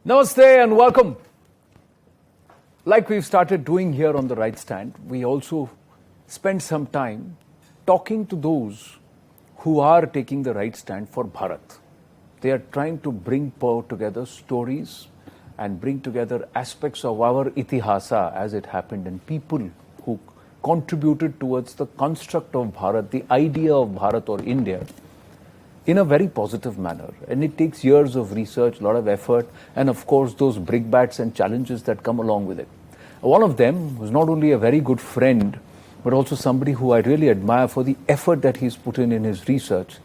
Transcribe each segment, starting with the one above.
Namaste and welcome. Like we've started doing here on the Right Stand, we also spend some time talking to those who are taking the right stand for Bharat. They are trying to bring together stories and bring together aspects of our itihasa as it happened, and people who contributed towards the construct of Bharat, the idea of Bharat or India, in a very positive manner. And it takes years of research, a lot of effort, and of course those brickbats and challenges that come along with it. One of them was not only a very good friend, but also somebody who I really admire for the effort that he's put in his research,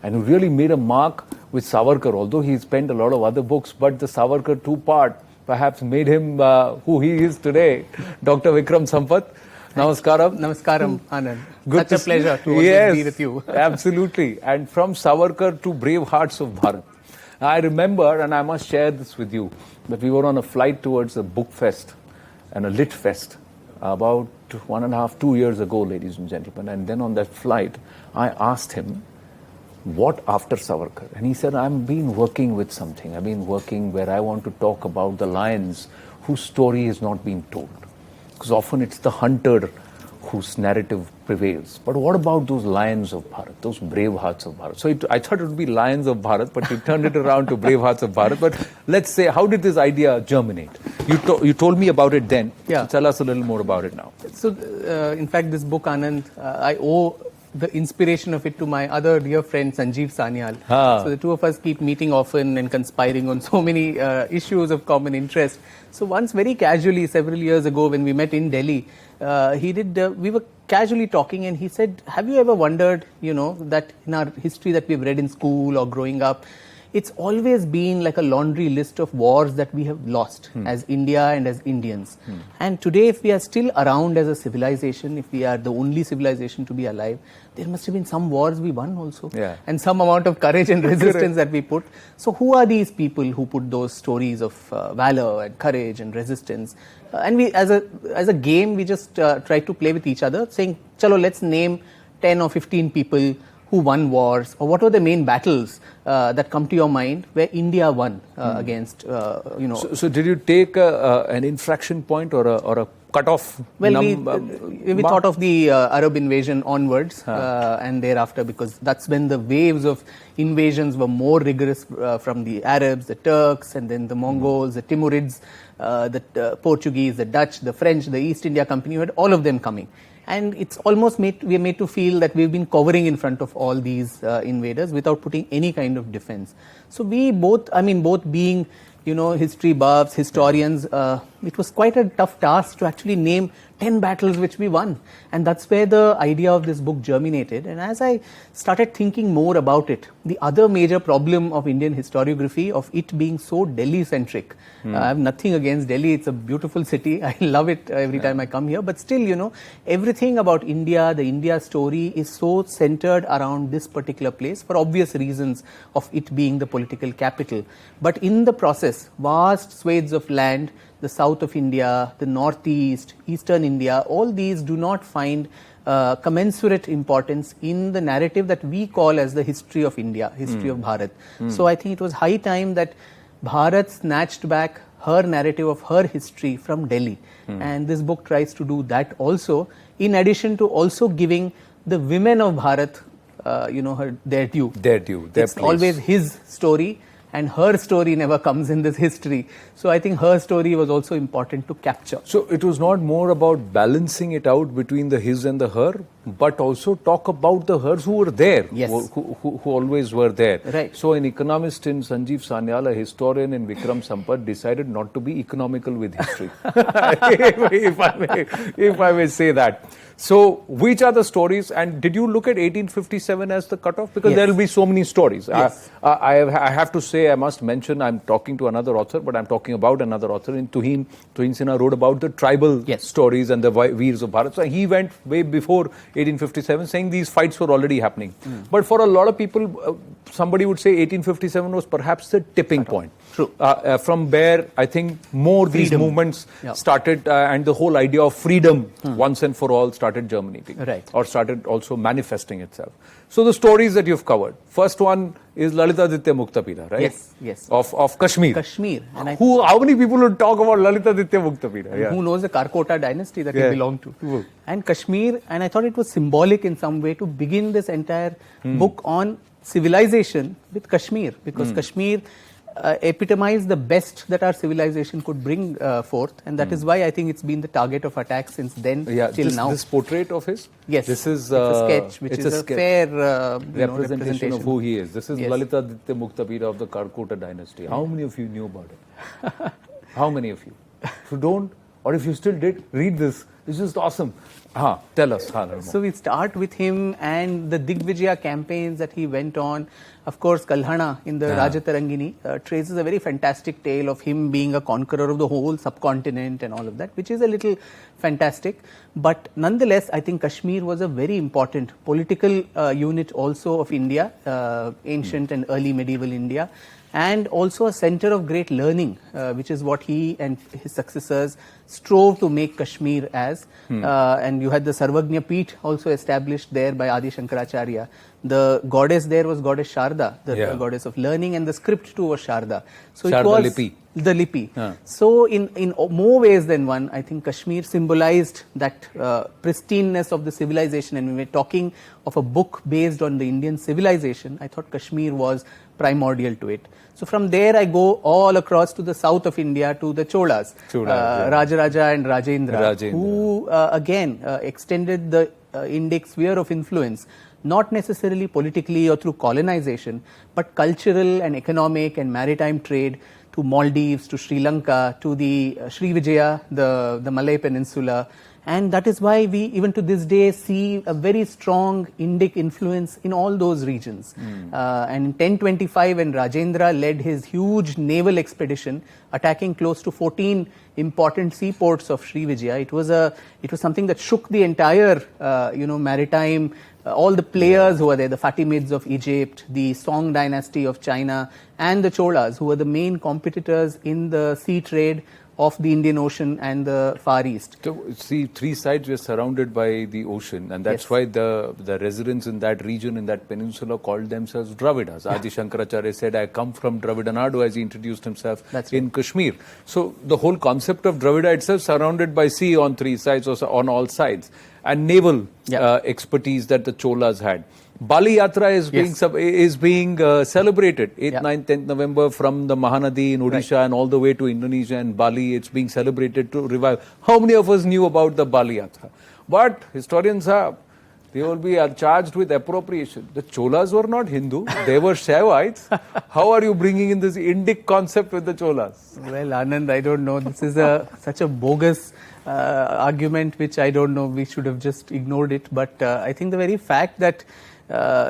and who really made a mark with Savarkar, although he's penned a lot of other books, but the Savarkar two-part perhaps made him who he is today. Dr. Vikram Sampath. Namaskaram. Namaskaram, Anand. Good Such a pleasure to always be with you. Absolutely. And from Savarkar to brave hearts of Bharat. I remember, and I must share this with you, that we were on a flight towards a book fest and a lit fest about 1.5, 2 years ago, ladies and gentlemen. And then on that flight, I asked him, what after Savarkar? And he said, I've been working with something. I've been working where I want to talk about the lions whose story is not being told. Because often it's the hunter whose narrative prevails. But what about those lions of Bharat, those brave hearts of Bharat? So I thought it would be lions of Bharat, but he turned it around to brave hearts of Bharat. But let's say, how did this idea germinate? You told me about it then. Yeah. So tell us a little more about it now. So, in fact, this book, Anand, I owe the inspiration of it to my other dear friend, Sanjeev Sanyal. So the two of us keep meeting often and conspiring on so many issues of common interest. So once very casually, several years ago when we met in Delhi, we were casually talking and he said, have you ever wondered, that in our history that we've read in school or growing up, it's always been like a laundry list of wars that we have lost as India and as Indians. And today, if we are still around as a civilization, if we are the only civilization to be alive, there must have been some wars we won also. Yeah. And some amount of courage and resistance that we put. So who are these people who put those stories of valor and courage and resistance? And we, as a game, we just try to play with each other, saying, chalo, let's name 10 or 15 people who won wars, or what were the main battles that come to your mind where India won against, So did you take an infraction point or a cutoff? Well, we thought of the Arab invasion onwards and thereafter, because that's when the waves of invasions were more rigorous from the Arabs, the Turks, and then the Mongols, the Timurids, the Portuguese, the Dutch, the French, the East India Company. You had all of them coming. And it's almost we're made to feel that we've been covering in front of all these invaders without putting any kind of defense. So we both being, history buffs, historians, it was quite a tough task to actually name 10 battles which we won. And that's where the idea of this book germinated. And as I started thinking more about it, the other major problem of Indian historiography, of it being so Delhi-centric. I have nothing against Delhi. It's a beautiful city. I love it every time I come here. But still, everything about India, the India story is so centered around this particular place for obvious reasons of it being the political capital. But in the process, vast swathes of land, the south of India, the northeast, eastern India, all these do not find commensurate importance in the narrative that we call as the history of India, history of Bharat. So I think it was high time that Bharat snatched back her narrative of her history from Delhi. And this book tries to do that also, in addition to also giving the women of Bharat, their due. Their due, their It's place. always his story, and her story never comes in this history. So I think her story was also important to capture. So it was not more about balancing it out between the his and the her, but also talk about the hers who were there, Yes. who always were there. Right. So an economist in Sanjeev Sanyal, a historian in Vikram Sampath, decided not to be economical with history, if I may say that. So which are the stories, and did you look at 1857 as the cutoff? Because Yes. there will be so many stories. Yes. I have to say, I must mention, I'm talking to another author, but I'm talking about another author. In Tuhin Sinha wrote about the tribal stories and the Veers of Bharat. So he went way before 1857, saying these fights were already happening. But for a lot of people, somebody would say 1857 was perhaps the tipping point. True. From where I think more these movements started, and the whole idea of freedom once and for all started germinating, Right. or started also manifesting itself. So the stories that you've covered, first one is Lalitaditya Muktapida, right? Yes. Of Kashmir. Kashmir. And How many people would talk about Lalitaditya Muktapida? Yeah. Who knows the Karkota dynasty that he belonged to? And Kashmir, and I thought it was symbolic in some way to begin this entire book on civilization with Kashmir, because Kashmir epitomized the best that our civilization could bring forth, and that is why I think it's been the target of attack since then till now. This portrait of his? Yes. This is it's a sketch, which is a fair representation of who he is. This is Lalitaditya Muktapida of the Karkota dynasty. How many of you knew about it? How many of you? If you don't, or if you still did, read this. It's just awesome. Tell us. So we start with him and the Digvijaya campaigns that he went on. Of course, Kalhana in the Rajatarangini traces a very fantastic tale of him being a conqueror of the whole subcontinent and all of that, which is a little fantastic. But nonetheless, I think Kashmir was a very important political unit also of India, ancient and early medieval India, and also a center of great learning, which is what he and his successors strove to make Kashmir as. And you had the Sarvagnya Peeth also established there by Adi Shankaracharya. The goddess there was goddess Sharda, the goddess of learning, and the script too was Sharda. So Sharda it was Lipi. The Lipi. So in more ways than one, I think Kashmir symbolized that pristineness of the civilization. And when we're talking of a book based on the Indian civilization, I thought Kashmir was primordial to it. So from there I go all across to the south of India to the Cholas, Rajaraja and Rajendra. Who again extended the Indic sphere of influence, not necessarily politically or through colonization, but cultural and economic and maritime trade to Maldives, to Sri Lanka, to the Sri Vijaya, the Malay Peninsula. And that is why we, even to this day, see a very strong Indic influence in all those regions. And in 1025, when Rajendra led his huge naval expedition, attacking close to 14 important seaports of Sri Vijaya, it was something that shook the entire, maritime. All the players who were there, the Fatimids of Egypt, the Song dynasty of China, and the Cholas, who were the main competitors in the sea trade of the Indian Ocean and the Far East. So, see, three sides were surrounded by the ocean, and that's why the residents in that region, in that peninsula, called themselves Dravidas. Adi Shankaracharya said, I come from Dravidanadu, as he introduced himself in Kashmir. So the whole concept of Dravida itself surrounded by sea on three sides, or on all sides, and naval expertise that the Cholas had. Bali Yatra is being celebrated 8th, 9th, 10th November from the Mahanadi in Odisha and all the way to Indonesia and Bali. It's being celebrated to revive. How many of us knew about the Bali Yatra? But historians they will be charged with appropriation. The Cholas were not Hindu, they were Shaivites. How are you bringing in this Indic concept with the Cholas? Well, Anand, I don't know. This is such a bogus argument, which I don't know. We should have just ignored it. But I think the very fact that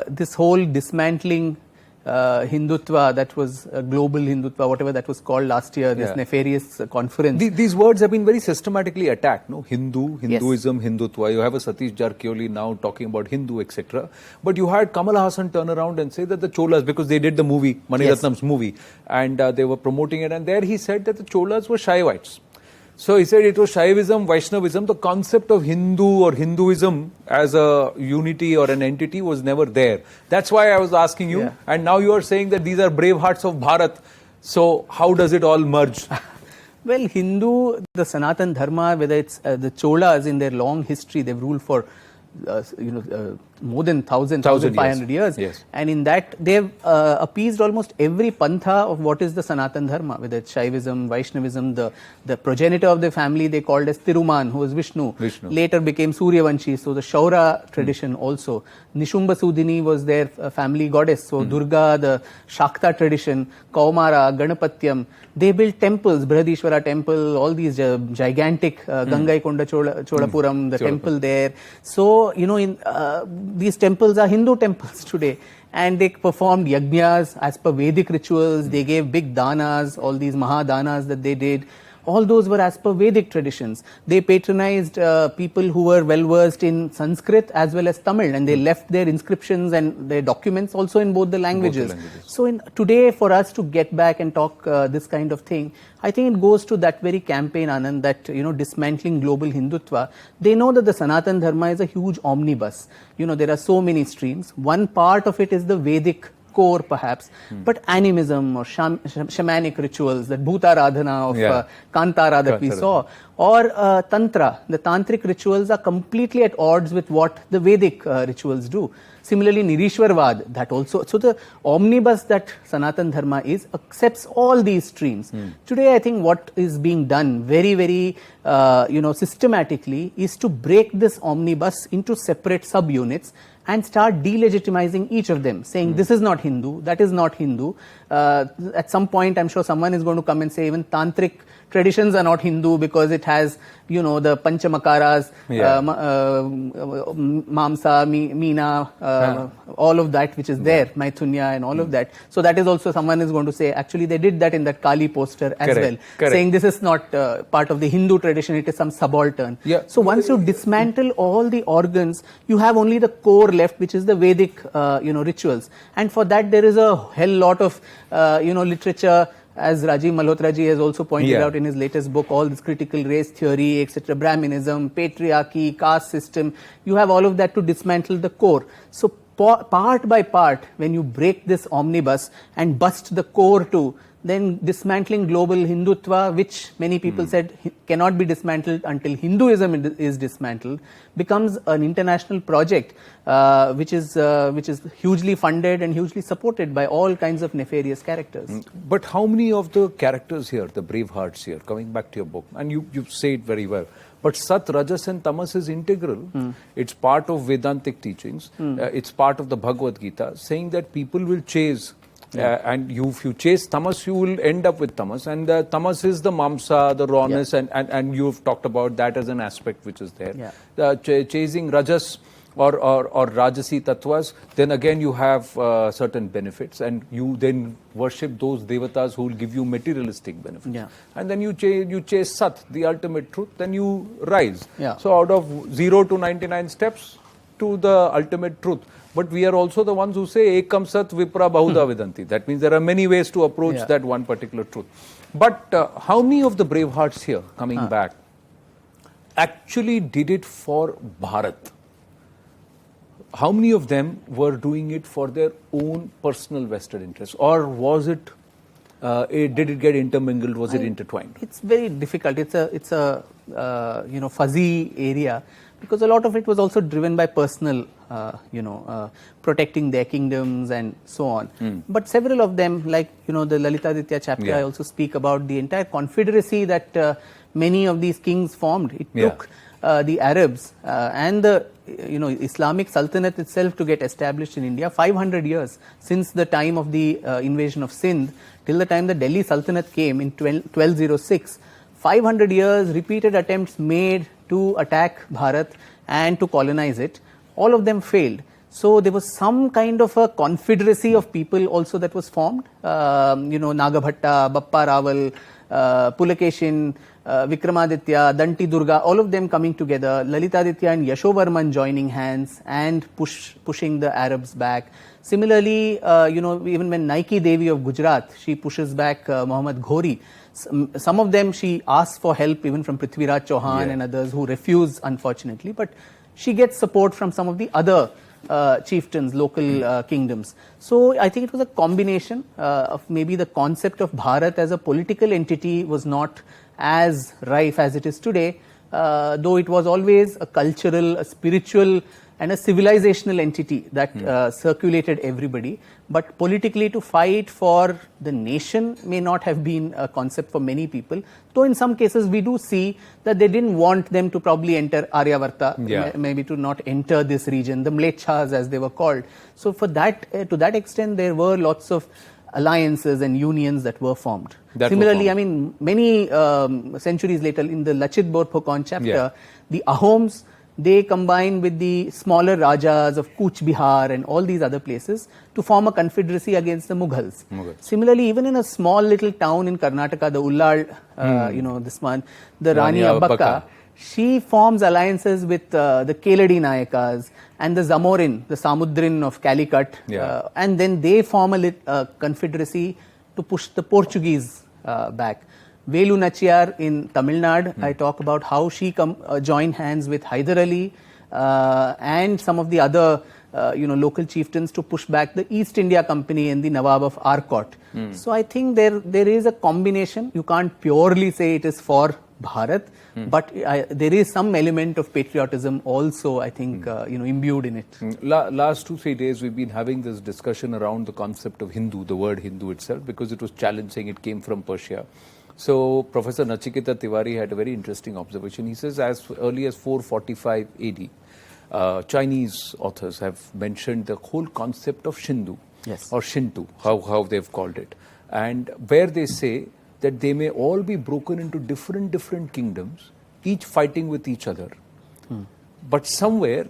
this whole dismantling Hindutva, that was global Hindutva, whatever that was called last year, this nefarious conference. These words have been very systematically attacked, no? Hinduism, Hindutva. You have a Satish Jarkioli now talking about Hindu, etc. But you had Kamal Hassan turn around and say that the Cholas, because they did the movie, Mani Ratnam's movie, and they were promoting it, and there he said that the Cholas were Shaivites. So he said it was Shaivism, Vaishnavism. The concept of Hindu or Hinduism as a unity or an entity was never there. That's why I was asking you. And now you are saying that these are brave hearts of Bharat. So how does it all merge? Well, Hindu, the Sanatan Dharma, whether it's the Cholas in their long history, they've ruled for more than 1,500 years. Yes. And in that, they've appeased almost every pantha of what is the Sanatan Dharma, whether it's Shaivism, Vaishnavism. The progenitor of the family they called as Tiruman, who was Vishnu. Later became Suryavanshi, so the Shaura tradition also. Nishumba Sudhini was their family goddess, so Durga, the Shakta tradition, Kaumara, Ganapatyam. They built temples, Brihadishwara temple, all these gigantic Gangaikonda Cholapuram, the temple there. So, these temples are Hindu temples today, and they performed yajnas as per Vedic rituals. They gave big danas, all these mahadanas that they did. All those were as per Vedic traditions. They patronized people who were well versed in Sanskrit as well as Tamil, and they left their inscriptions and their documents also in both the languages. So today, for us to get back and talk this kind of thing, I think it goes to that very campaign, Anand, that dismantling global Hindutva. They know that the Sanatan Dharma is a huge omnibus. There are so many streams. One part of it is the Vedic core perhaps, but animism or shamanic rituals, that Bhutaradhana of Kantara that we saw, or Tantra, the tantric rituals are completely at odds with what the Vedic rituals do. Similarly, Nirishwarvad, that also. So the omnibus that Sanatan Dharma is accepts all these streams. Today, I think what is being done very, very, systematically is to break this omnibus into separate subunits and start delegitimizing each of them, saying this is not Hindu, that is not Hindu. At some point, I'm sure someone is going to come and say even tantric traditions are not Hindu because it has, the Panchamakaras, Mamsa, Meena, all of that which is there, Maithunya and all of that. So that is also someone is going to say, actually they did that in that Kali poster as well, saying this is not part of the Hindu tradition, it is some subaltern. So once you dismantle all the organs, you have only the core left, which is the Vedic, rituals. And for that there is a hell lot of, literature, as Rajiv Malhotraji has also pointed out in his latest book, all this critical race theory, etc., Brahminism, patriarchy, caste system, you have all of that to dismantle the core. So part by part, when you break this omnibus and bust the core too, then dismantling global Hindutva, which many people said cannot be dismantled until Hinduism is dismantled, becomes an international project which is hugely funded and hugely supported by all kinds of nefarious characters. But how many of the characters here, the brave hearts here, coming back to your book, and you say it very well, but Sat, Rajas and Tamas is integral. It's part of Vedantic teachings. It's part of the Bhagavad Gita, saying that people will chase and if you chase tamas, you will end up with tamas. And tamas is the mamsa, the rawness, and you've talked about that as an aspect which is there. Chasing rajas or rajasi tattvas, then again you have certain benefits, and you then worship those devatas who will give you materialistic benefits. And then you chase sat, the ultimate truth, then you rise. So out of 0 to 99 steps to the ultimate truth. But we are also the ones who say ekam sat vipra bahuda vedanti. That means there are many ways to approach that one particular truth. But how many of the brave hearts here, coming back, actually did it for Bharat? How many of them were doing it for their own personal vested interests? Or was it, did it get intermingled? Was it intertwined? It's very difficult. It's a fuzzy area, because a lot of it was also driven by personal, protecting their kingdoms and so on. But several of them, like, the Lalitaditya chapter, I also speak about the entire confederacy that many of these kings formed. It took the Arabs and the Islamic Sultanate itself to get established in India 500 years since the time of the invasion of Sindh till the time the Delhi Sultanate came in 1206. 500 years, repeated attempts made to attack Bharat and to colonize it. All of them failed. So there was some kind of a confederacy of people also that was formed. Nagabhatta, Bappa Raval, Pulakeshin, Vikramaditya, Danti Durga, all of them coming together. Lalitaditya and Yashovarman joining hands and pushing the Arabs back. Similarly, even when Naiki Devi of Gujarat, she pushes back Muhammad Ghori. Some of them she asks for help even from Prithviraj Chauhan and others who refuse, unfortunately. But she gets support from some of the other chieftains, local kingdoms. So I think it was a combination of maybe the concept of Bharat as a political entity was not as rife as it is today, though it was always a cultural, a spiritual and a civilizational entity that circulated everybody. But politically, to fight for the nation may not have been a concept for many people, though in some cases we do see that they didn't want them to probably enter Aryavarta, maybe to not enter this region, the Mlechas as they were called. So for that, to that extent, there were lots of alliances and unions that were formed. Similarly, I mean, many centuries later, in the Lachit Borphokon chapter, the Ahoms, they combine with the smaller Rajas of Kuch Bihar and all these other places to form a confederacy against the Mughals. Similarly, even in a small little town in Karnataka, the Ullal, this one, the Rani Abbakka, she forms alliances with the Keladi Nayakas and the Zamorin, the Samudrin of Calicut, and then they form a confederacy to push the Portuguese back. Velu Nachiyar in Tamil Nadu, I talk about how she joined hands with Hyder Ali and some of the other local chieftains to push back the East India Company and the Nawab of Arcot. So I think there is a combination. You can't purely say it is for Bharat, but there is some element of patriotism also, I think, imbued in it. Last 2-3 days, we've been having this discussion around the concept of Hindu, the word Hindu itself, because it was challenged, saying it came from Persia. So Professor Nachiketa Tiwari had a very interesting observation. He says as early as 445 AD, Chinese authors have mentioned the whole concept of Shindu, or Shinto, how they've called it, and where they say that they may all be broken into different kingdoms, each fighting with each other. But somewhere,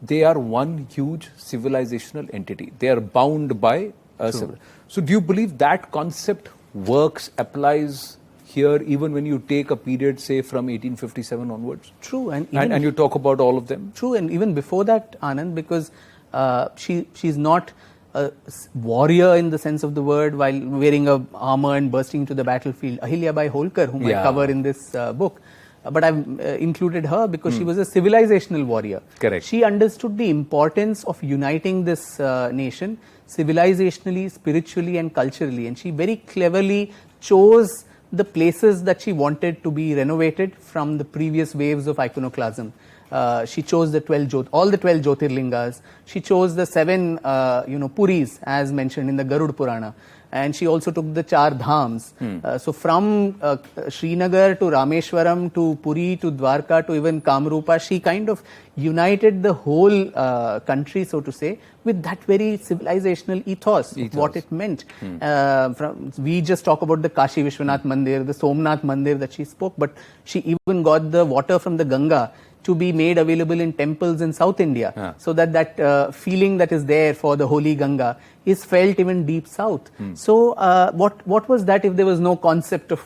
they are one huge civilizational entity. They are bound by a So do you believe that concept works, applies here, even when you take a period, say, from 1857 onwards? True. And you talk about all of them? True. And even before that, Anand, because she's not a warrior in the sense of the word while wearing a armor and bursting into the battlefield. Ahilyabai Holkar, whom I cover in this book. But I've included her because she was a civilizational warrior. Correct. She understood the importance of uniting this nation civilizationally, spiritually and culturally. And she very cleverly chose the places that she wanted to be renovated from the previous waves of iconoclasm. She chose all the 12 Jyotirlingas. She chose the 7, Puris, as mentioned in the Garud Purana. And she also took the 4 Dhams. So from Srinagar to Rameshwaram to Puri to Dwarka to even Kamrupa, she kind of united the whole country, so to say, with that very civilizational ethos. Of what it meant. We just talk about the Kashi Vishwanath Mandir, the Somnath Mandir that she spoke, but she even got the water from the Ganga to be made available in temples in South India, so that feeling that is there for the holy Ganga is felt even deep south. So what was that if there was no concept of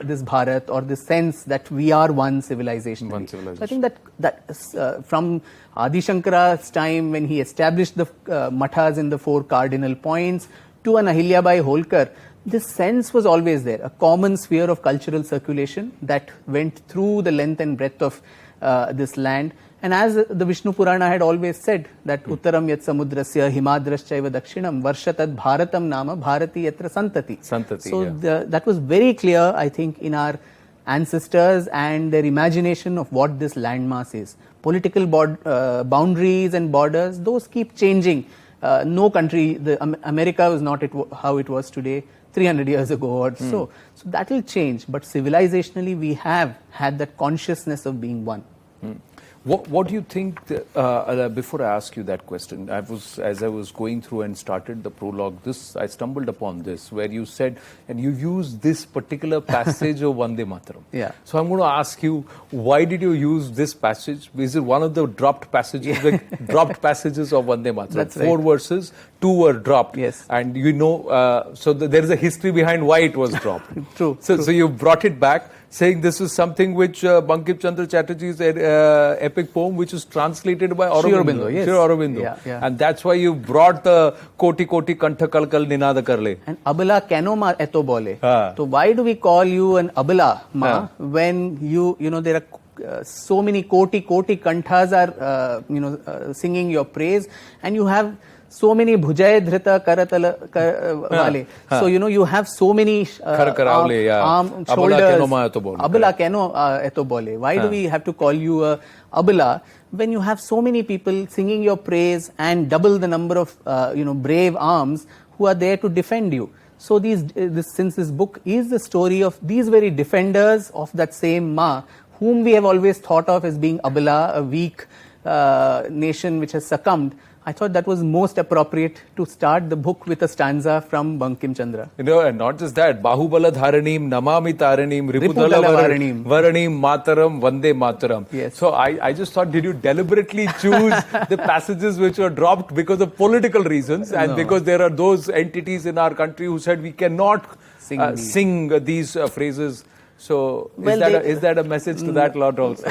this Bharat or this sense that we are one civilization? So I think that from Adi Shankara's time, when he established the mathas in the 4 cardinal points, to an Ahilyabai Holkar, this sense was always there, a common sphere of cultural circulation that went through the length and breadth of this land. And as the Vishnu Purana had always said, that Uttaram yat samudrasya himadraschaiva dakshinam varshatad bharatam nama bharati yatra santati. So that was very clear, I think, in our ancestors and their imagination of what this landmass is. Political boundaries and borders, those keep changing. No country, America was not how it was today 300 years ago or so. So that will change. But civilizationally, we have had that consciousness of being one. What do you think, before I ask you that question, as I was going through and started the prologue, I stumbled upon this, where you said, and you used this particular passage of Vande Mataram. So I'm going to ask you, why did you use this passage? Is it one of the dropped passages, the dropped passages of Vande Mataram? That's right. 4 verses, 2 were dropped. Yes. And so there is a history behind why it was dropped. True. So you brought it back, saying this is something which Bankim Chandra Chatterjee's epic poem, which is translated by Aurobindo. Yes. Sri Aurobindo. And that's why you brought the Koti Koti Kantha Kalkal Ninada Karle. And Abala Keno Ma Eto Bole. So why do we call you an Abala Ma when there are so many Koti Kanthas are singing your praise, and you have so many bhujay dhrita karatala wale. So you have so many arm, shoulders. Abala keno eto bole. Why do we have to call you a abala when you have so many people singing your praise and double the number of brave arms who are there to defend you? So since this book is the story of these very defenders of that same Ma, whom we have always thought of as being abala, a weak nation which has succumbed, I thought that was most appropriate to start the book with a stanza from Bankim Chandra. And not just that, Bahubala Dharanim, Namami Taranim, Ripudala Varanim, Mataram, Vande Mataram. Yes. So I just thought, did you deliberately choose the passages which were dropped because of political reasons and because there are those entities in our country who said we cannot sing these phrases? So is that a message to that lot also?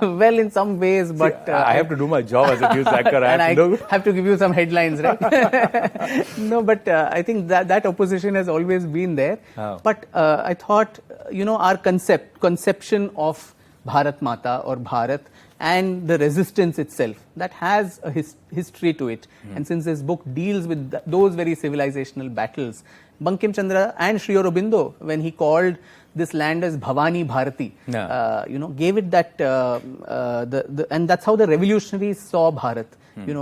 Well, in some ways, but I have to do my job as a news anchor. I have to give you some headlines, right? No, but I think that opposition has always been there. But I thought, our conception of Bharat Mata or Bharat and the resistance itself that has a history to it. And since this book deals with those very civilizational battles, Bankim Chandra and Sri Aurobindo, when he called this land as Bhavani Bharati, gave it that, and that's how the revolutionaries saw Bharat.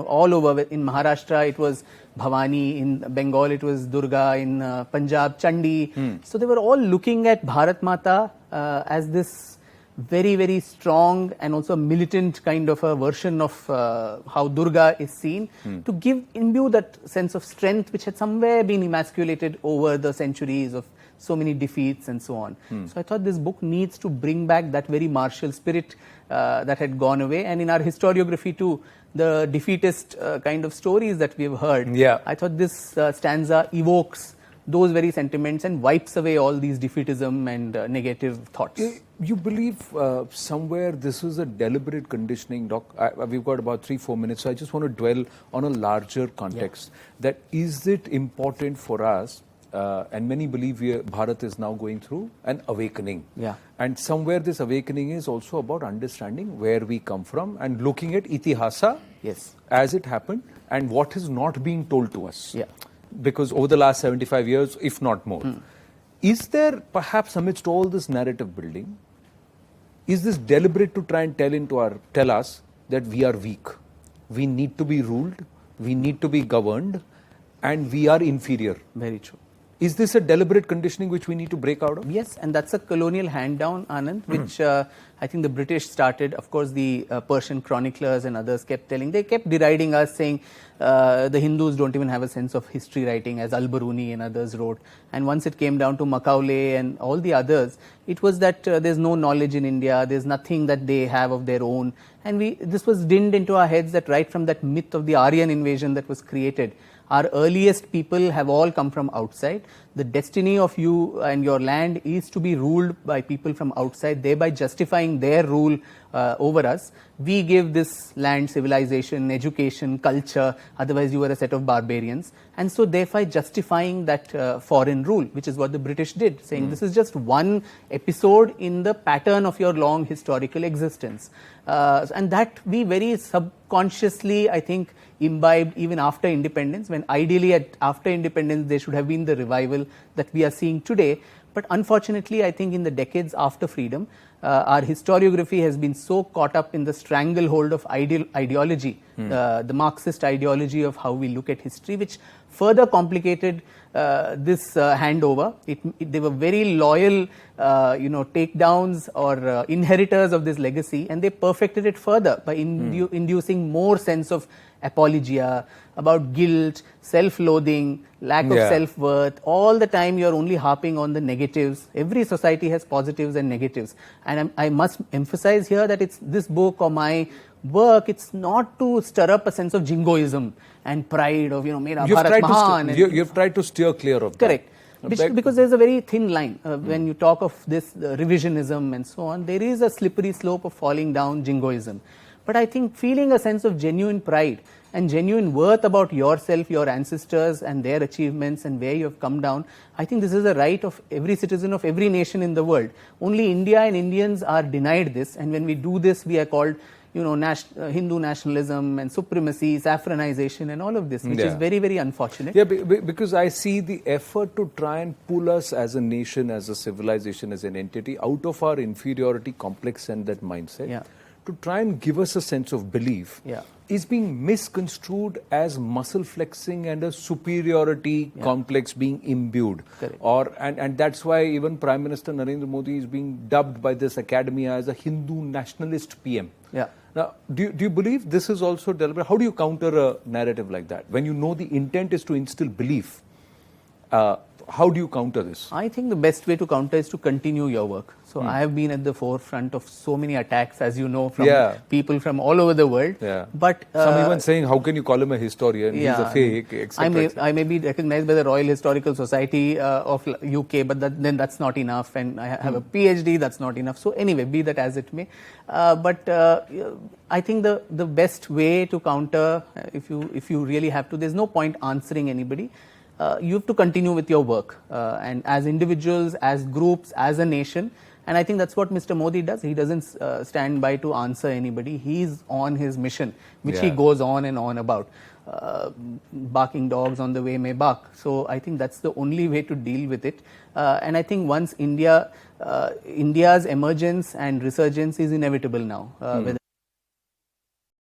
All over. In Maharashtra, it was Bhavani. In Bengal, it was Durga. In Punjab, Chandi. So they were all looking at Bharat Mata as this very, very strong and also militant kind of a version of how Durga is seen, to imbue that sense of strength which had somewhere been emasculated over the centuries of so many defeats and so on. So I thought this book needs to bring back that very martial spirit that had gone away. And in our historiography too, the defeatist kind of stories that we have heard, I thought this stanza evokes those very sentiments and wipes away all these defeatism and negative thoughts. You believe somewhere this is a deliberate conditioning, Doc? We've got about 3-4 minutes, so I just want to dwell on a larger context. That is it important for us, and many believe Bharat is now going through an awakening. And somewhere this awakening is also about understanding where we come from and looking at itihasa as it happened and what is not being told to us. Because over the last 75 years, if not more, is there perhaps amidst all this narrative building, is this deliberate to try and tell us that we are weak, we need to be ruled, we need to be governed, and we are inferior? Very true. Is this a deliberate conditioning which we need to break out of? Yes, and that's a colonial hand-down, Anand, which I think the British started. Of course, the Persian chroniclers and others kept deriding us, saying the Hindus don't even have a sense of history writing, as Al-Biruni and others wrote. And once it came down to Macaulay and all the others, it was that there's no knowledge in India, there's nothing that they have of their own. And this was dinned into our heads that right from that myth of the Aryan invasion that was created, our earliest people have all come from outside. The destiny of you and your land is to be ruled by people from outside, thereby justifying their rule over us. We give this land civilization, education, culture, otherwise you were a set of barbarians. And so thereby justifying that foreign rule, which is what the British did, saying this is just one episode in the pattern of your long historical existence. And that we very subconsciously, I think, imbibed even after independence, when ideally after independence there should have been the revival that we are seeing today. But unfortunately, I think in the decades after freedom, our historiography has been so caught up in the stranglehold of ideology, the Marxist ideology of how we look at history, which further complicated this handover. They were very loyal, takedowns or inheritors of this legacy, and they perfected it further by inducing more sense of apologia, about guilt, self-loathing, lack of self-worth. All the time you're only harping on the negatives. Every society has positives and negatives. And I must emphasize here that it's this book or my work, it's not to stir up a sense of jingoism and pride of, Mera Bharat Mahan. You've tried to steer clear of that. Correct. Because there's a very thin line. When you talk of this revisionism and so on, there is a slippery slope of falling down jingoism. But I think feeling a sense of genuine pride and genuine worth about yourself, your ancestors and their achievements and where you have come down, I think this is a right of every citizen of every nation in the world. Only India and Indians are denied this, and when we do this, we are called Hindu nationalism and supremacy, saffronization and all of this, which is very, very unfortunate. Yeah, because I see the effort to try and pull us as a nation, as a civilization, as an entity out of our inferiority complex and that mindset. To try and give us a sense of belief is being misconstrued as muscle flexing and a superiority complex being imbued. And that's why even Prime Minister Narendra Modi is being dubbed by this academia as a Hindu nationalist PM. Now, do you believe this is also deliberate? How do you counter a narrative like that? When you know the intent is to instill belief, how do you counter this? I think the best way to counter is to continue your work. So I have been at the forefront of so many attacks, as you know, from people from all over the world. But some even saying, how can you call him a historian? He's a fake, etc. I may be recognized by the Royal Historical Society of UK, but then that's not enough. And I have a PhD, that's not enough. So anyway, be that as it may. But I think the best way to counter, if you really have to, there's no point answering anybody. You have to continue with your work, and as individuals, as groups, as a nation, And I think that's what Mr. Modi does. He doesn't stand by to answer anybody. He's on his mission, which he goes on and on about. Barking dogs on the way may bark. So I think that's the only way to deal with it. And I think once India's emergence and resurgence is inevitable now, whether